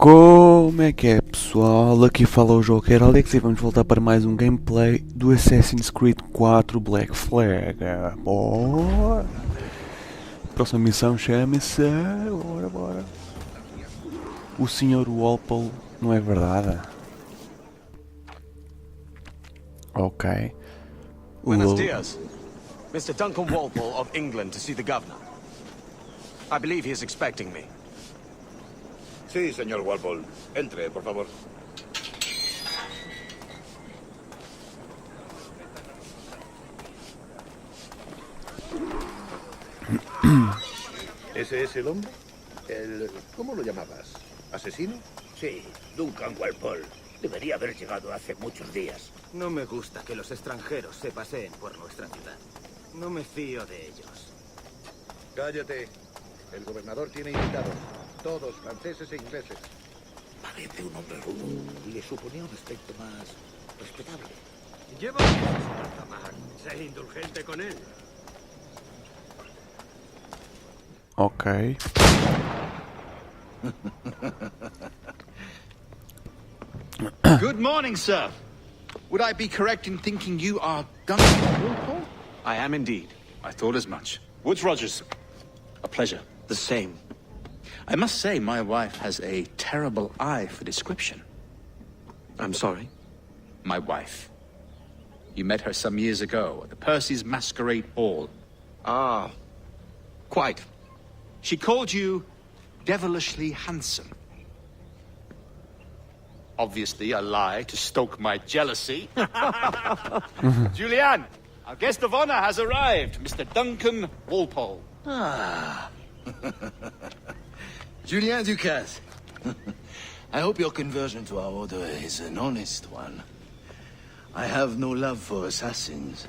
Como é que é, pessoal? Aqui fala o jogo Alex e vamos voltar para mais um gameplay do Assassin's Creed 4 Black Flag. Bora! Próxima missão chama-se... Bora. O Senhor Walpole, não é verdade? Ok. Buenos dias. Mr. Duncan Walpole of England to see the governor. I believe he is expecting me. Sí, señor Walpole. Entre, por favor. ¿Ese es el hombre? ¿Cómo lo llamabas? ¿Asesino? Sí, Duncan Walpole. Debería haber llegado hace muchos días. No me gusta que los extranjeros se paseen por nuestra ciudad. No me fío de ellos. Cállate. El gobernador tiene invitados. Todos franceses e ingleses. Parece un hombre rudo y le suponía un aspecto más respetable. Lleva a tomar. Sé indulgente con él. Ok. Good morning, sir. Would I be correct in thinking you are Duncan Walpole? I am indeed. I thought as much. Woods Rogers. A pleasure. The same. I must say, my wife has a terrible eye for description. I'm sorry? My wife. You met her some years ago at the Percy's Masquerade Ball. Ah, quite. She called you devilishly handsome. Obviously a lie to stoke my jealousy. Julianne, our guest of honor has arrived, Mr. Duncan Walpole. Ah. Julien Ducasse. I hope your conversion to our order is an honest one. I have no love for assassins,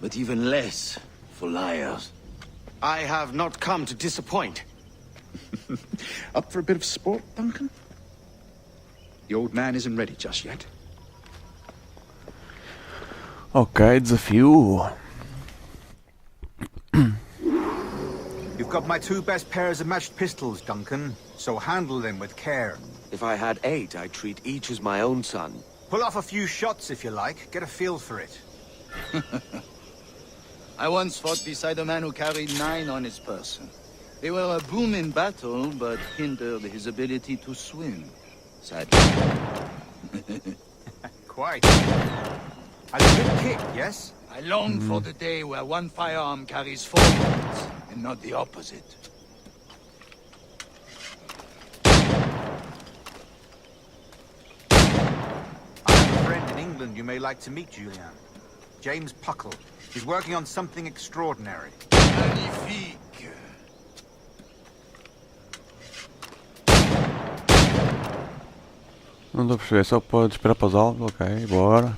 but even less for liars. I have not come to disappoint. Up for a bit of sport, Duncan? The old man isn't ready just yet. Ok, desafio. You've got my two best pairs of matched pistols, Duncan, so handle them with care. If I had 8, I'd treat each as my own son. Pull off a few shots if you like, get a feel for it. I once fought beside a man who carried 9 on his person. They were a boom in battle, but hindered his ability to swim. Sadly. Quite. A good kick, yes? I long for the day where one firearm carries 4 bullets, and not the opposite. I have a friend in England you may like to meet, Julian. James Puckle. He's working on something extraordinary. Magnifique. Não estou a perceber, só pode esperar para os alvos? Ok, bora.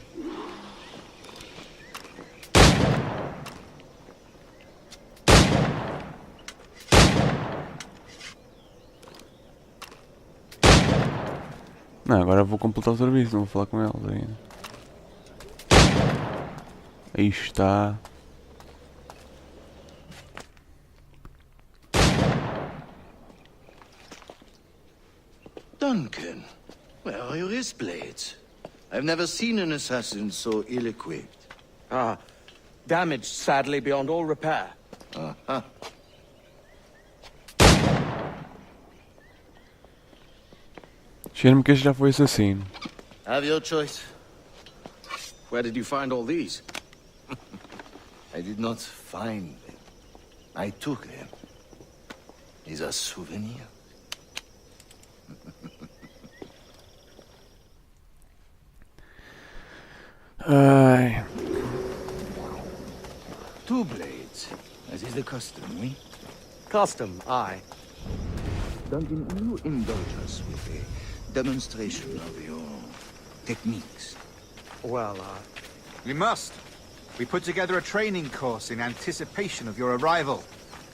Não, agora vou completar o serviço, não vou falar com eles ainda. Aí está. Duncan, where are your wrist blades? I've never seen an assassin so ill-equipped. Ah, damaged sadly beyond all repair. Uh-huh. Cheira-me que este já foi assassino. Have your choice. Where did you find all these? I did not find them. I took them. Is a souvenir. Ai. 2 blades, as is the custom, oui? Custom, aye. Duncan, will you indulge us with a demonstration of your techniques? Well, We must. We put together a training course in anticipation of your arrival.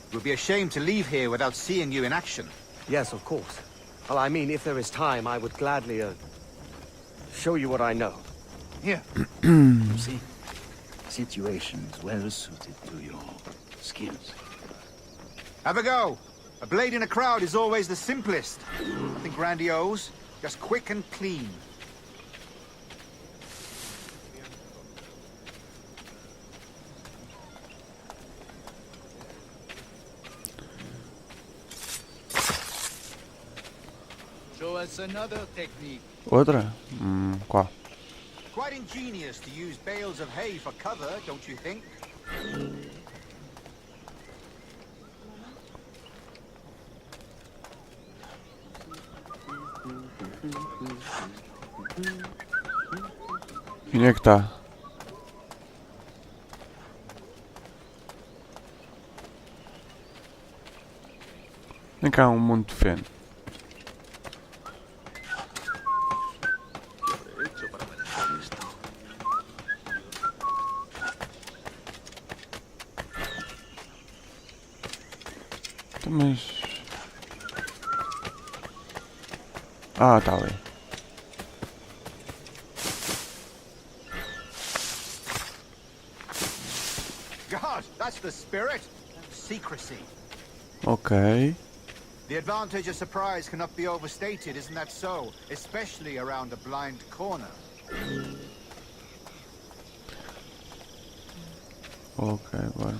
It would be a shame to leave here without seeing you in action. yes, of course. Well, I mean, if there is time, I would gladly, show you what I know. Here. You see? Situations well suited to your skills. Have a go. A blade in a crowd is always the simplest. Nothing grandiose, just quick and clean. Show us another technique. Outra? Qual? Quite ingenious to use bales of hay for cover, don't you think? Onde é que tá? Vem cá um monte de feno. Mas... Ah, tá ali. God, that's the spirit. Secrecy. Ok. The advantage of surprise cannot be overstated, isn't that so? Especially around a blind corner. Ok, agora.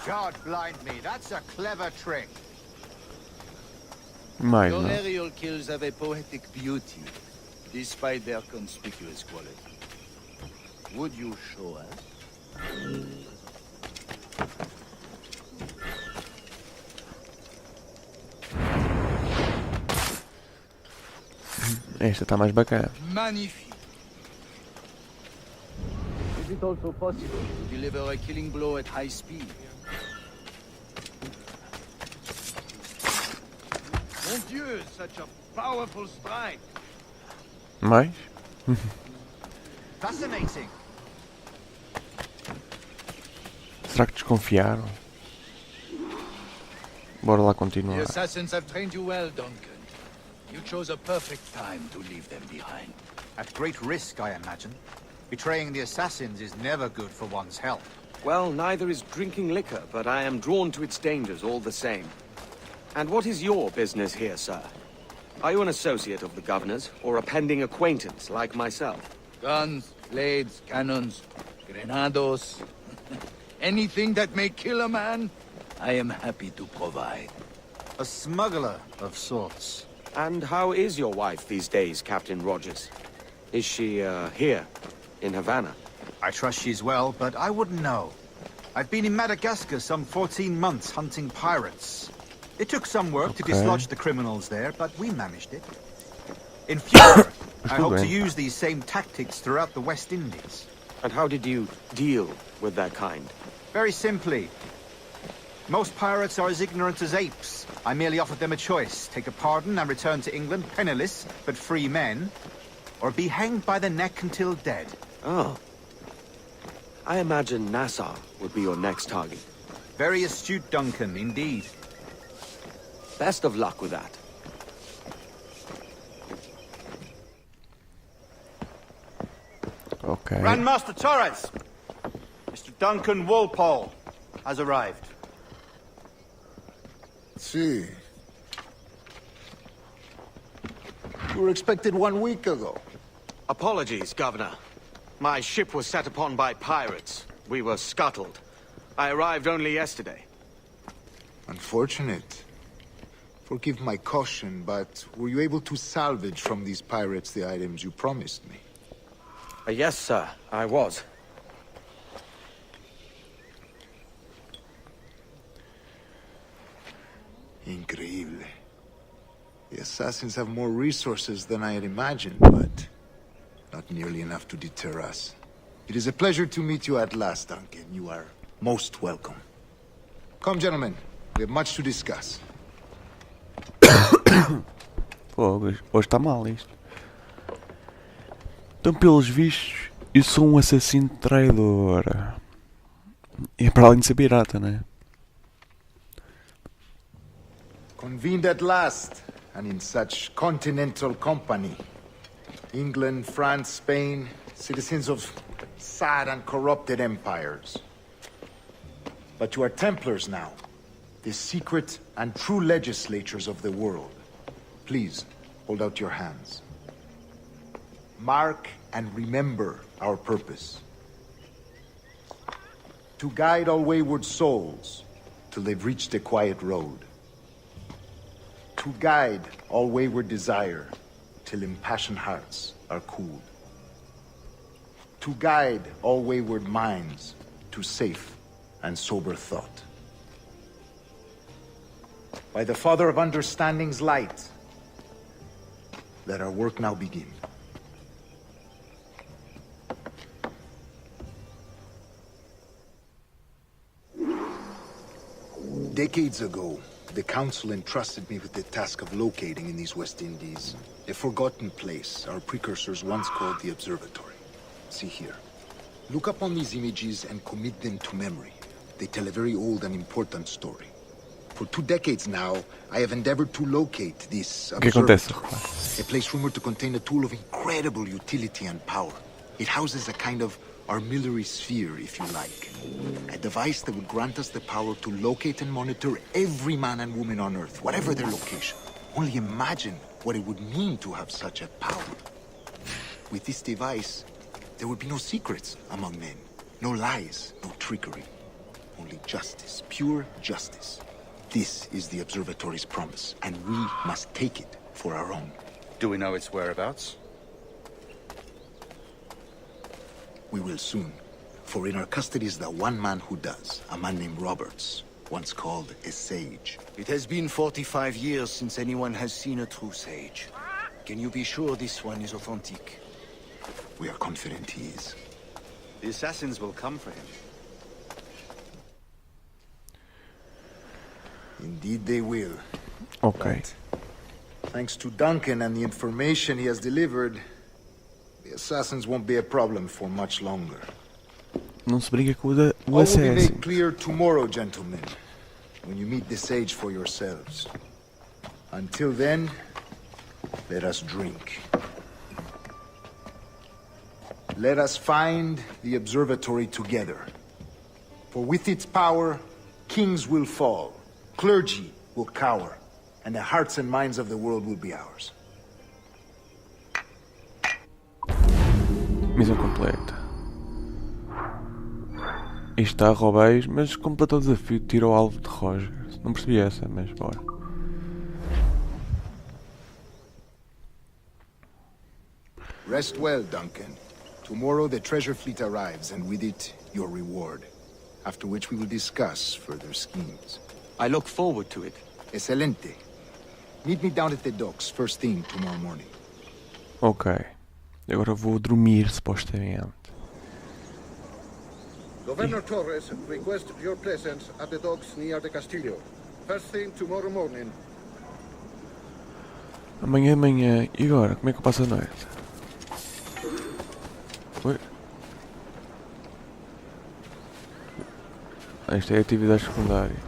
God blind me, that's a clever trick. Mais, Your não. aerial kills have a poetic beauty, despite their conspicuous quality. Would you show us? Esta tá mais bacana. Magnifique. Is it also possible to deliver a killing blow at high speed? Mon Dieu, such a powerful strike. Mais? Fascinating. Será que desconfiaram? Bora lá The continuar. assassins have trained you well, Duncan. You chose a perfect time to leave them behind. At great risk, I imagine. Betraying the assassins is never good for one's health. Well, neither is drinking liquor, but I am drawn to its dangers all the same. And what is your business here, sir? Are you an associate of the governor's, or a pending acquaintance like myself? Guns, blades, cannons, grenados. Anything that may kill a man, I am happy to provide. A smuggler of sorts. And how is your wife these days, Captain Rogers? Is she, here, in Havana? I trust she's well, but I wouldn't know. I've been in Madagascar some 14 months hunting pirates. It took some work to dislodge the criminals there, but we managed it. In future, I hope to use these same tactics throughout the West Indies. And how did you deal with that kind? Very simply. Most pirates are as ignorant as apes. I merely offered them a choice. Take a pardon and return to England penniless, but free men. Or be hanged by the neck until dead. Oh. I imagine Nassau would be your next target. Very astute, Duncan, indeed. Best of luck with that. Ok. Grandmaster Torres! Mr. Duncan Walpole has arrived. See. You were expected 1 week ago. Apologies, Governor. My ship was set upon by pirates. We were scuttled. I arrived only yesterday. Unfortunate. Forgive my caution, but were you able to salvage from these pirates the items you promised me? Yes, sir, I was. Increíble. The assassins have more resources than I had imagined, but not nearly enough to deter us. It is a pleasure to meet you at last, Duncan. You are most welcome. Come, gentlemen. We have much to discuss. Pô, hoje está mal isto. Então, pelos vistos, eu sou um assassino traidor. E é para além de ser pirata, né? Convened at last, and in such continental company. England, France, Spain, citizens of sad and corrupted empires. But you are Templars now, the secret and true legislatures of the world. Please, hold out your hands. Mark and remember our purpose. To guide all wayward souls till they've reached a quiet road. To guide all wayward desire till impassioned hearts are cooled. To guide all wayward minds to safe and sober thought. By the Father of Understanding's light, let our work now begin. Decades ago, the Council entrusted me with the task of locating in these West Indies a forgotten place our precursors once called the Observatory. See here. Look upon these images and commit them to memory. They tell a very old and important story. For 2 decades now, I have endeavored to locate this observatory, a place rumored to contain a tool of incredible utility and power. It houses a kind of armillary sphere, if you like. A device that would grant us the power to locate and monitor every man and woman on Earth, whatever their location. Only imagine what it would mean to have such a power. With this device, there would be no secrets among men. No lies, no trickery. Only justice, pure justice. This is the Observatory's promise, and we must take it for our own. Do we know its whereabouts? We will soon. For in our custody is the one man who does, a man named Roberts, once called a sage. It has been 45 years since anyone has seen a true sage. Can you be sure this one is authentic? We are confident he is. The assassins will come for him. Indeed they will. Ok. Thanks to Duncan and the information he has delivered, the assassins won't be a problem for much longer. Não se briga com o All will be Assassin. made clear tomorrow, gentlemen, when you meet the sage for yourselves. Until then, let us drink. Let us find the observatory together. For with its power, kings will fall, clergy will cower, and the hearts and minds of the world will be ours. Missão completa. Isto está a roubeiros, mas completou o desafio, tirou o alvo de Roger. Não percebi essa, mas bora. Rest well, Duncan. Tomorrow the treasure fleet arrives, and with it, your reward. After which we will discuss further schemes. I look forward to it. Excelente. Meet me down at the docks first thing tomorrow morning. Ok. Agora vou dormir, supostamente. Governor Torres requests your presence at the docks near the Castillo. First thing tomorrow morning. Amanhã. E agora? Como é que eu passo a noite? Oi? Isto é atividades secundárias.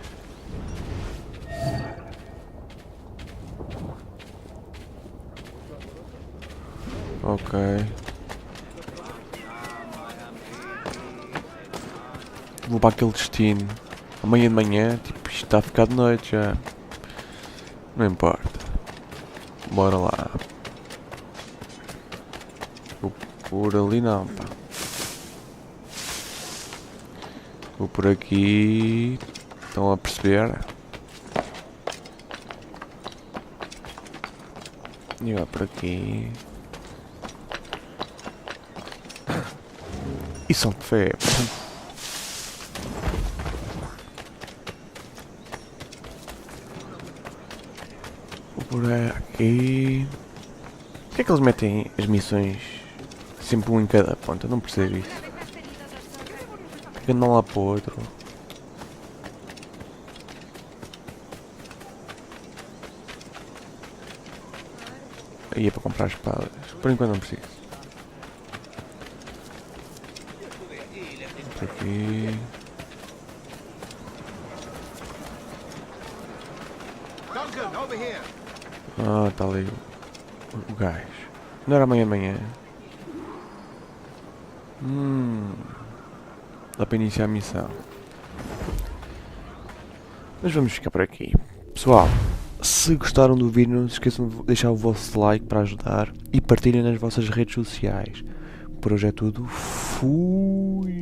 Ok. Vou para aquele destino. Amanhã de manhã, tipo, isto está a ficar de noite já. Não importa. Bora lá. Vou por ali não, pá. Vou por aqui. Estão a perceber? E vai por aqui. E são de fé. Vou por aqui. Por que é que eles metem as missões sempre um em cada ponta? Não percebo isso. Por que andam lá para o outro? Aí é para comprar espadas. Por enquanto não preciso. Por aqui. Duncan, over here. Ah, está ali o gajo. Não era amanhã. Dá para iniciar a missão. Mas vamos ficar por aqui. Pessoal, se gostaram do vídeo, não se esqueçam de deixar o vosso like para ajudar e partilhem nas vossas redes sociais. Por hoje é tudo. Fui.